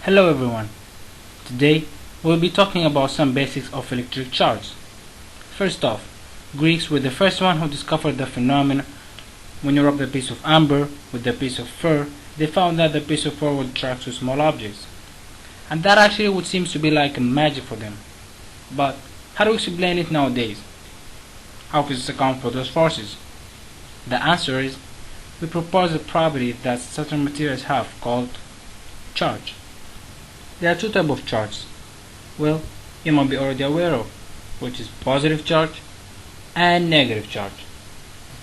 Hello everyone. Today we'll be talking about some basics of electric charge. First off, Greeks were the first one who discovered the phenomenon. When you rub a piece of amber with a piece of fur, they found that the piece of fur would attract to small objects. And that actually would seem to be like magic for them. But how do we explain it nowadays? How physics account for those forces? The answer is, we propose a property that certain materials have called charge. There are two types of charge. Well, you might be already aware of, which is positive charge and negative charge.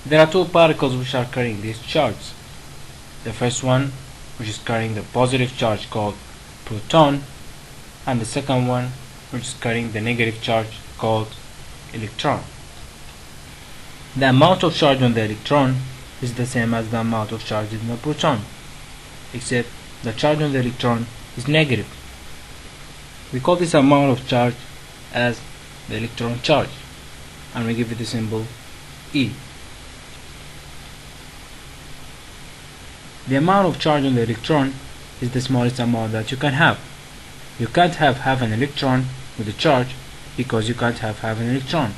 There are two particles which are carrying these charges. The first one, which is carrying the positive charge, called proton, and the second one, which is carrying the negative charge, called electron. The amount of charge on the electron is the same as the amount of charge in the proton, except the charge on the electron is negative. We call this amount of charge as the electron charge, and we give it the symbol E. The amount of charge on the electron is the smallest amount that you can have. You can't have half an electron with a charge because you can't have half an electron,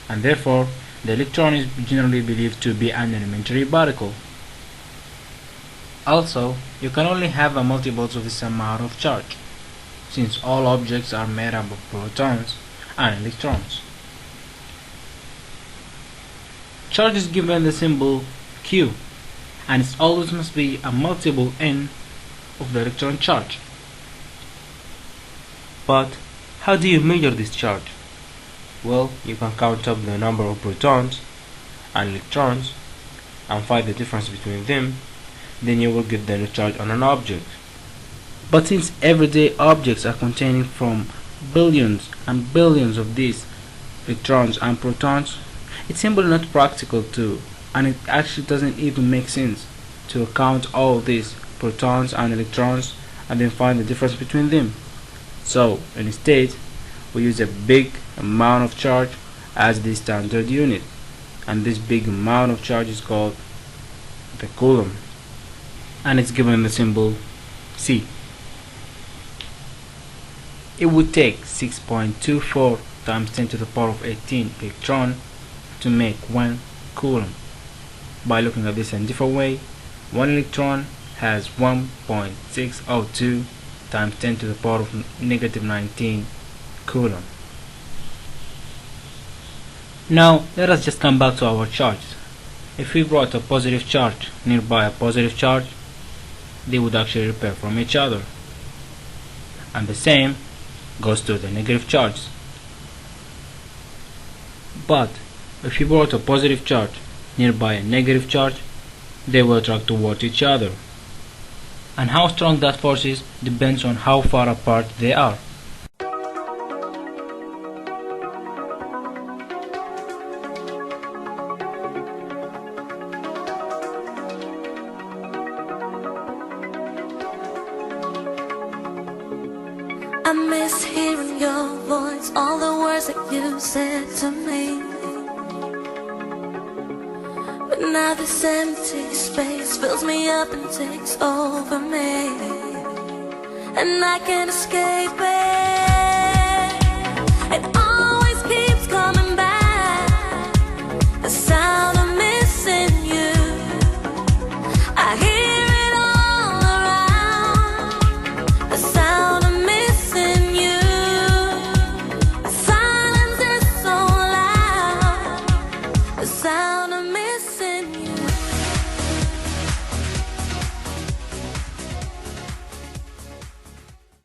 and therefore the electron is generally believed to be an elementary particle. Also, you can only have a multiples of this amount of charge, since all objects are made up of protons and electrons. Charge is given the symbol Q, and it always must be a multiple n of the electron charge. But how do you measure this charge? Well, you can count up the number of protons and electrons and find the difference between them. Then you will get the charge on an object. But since everyday objects are containing from billions and billions of these electrons and protons, it's simply not practical to, and it actually doesn't even make sense to count all these protons and electrons and then find the difference between them. So instead, we use a big amount of charge as the standard unit, and this big amount of charge is called the coulomb, and it's given the symbol C. It would take 6.24 times 10 to the power of 18 electron to make 1 coulomb. By looking at this in a different way, 1 electron has 1.602 times 10 to the power of negative 19 coulomb. Now let us just come back to our charges. If we brought a positive charge nearby a positive charge, they would actually repel from each other, and the same goes to the negative charges. But if you brought a positive charge nearby a negative charge, they will attract towards each other, and how strong that force is depends on how far apart they are. I miss hearing your voice, all the words that you said to me. But now this empty space fills me up and takes over me, and I can't escape it. And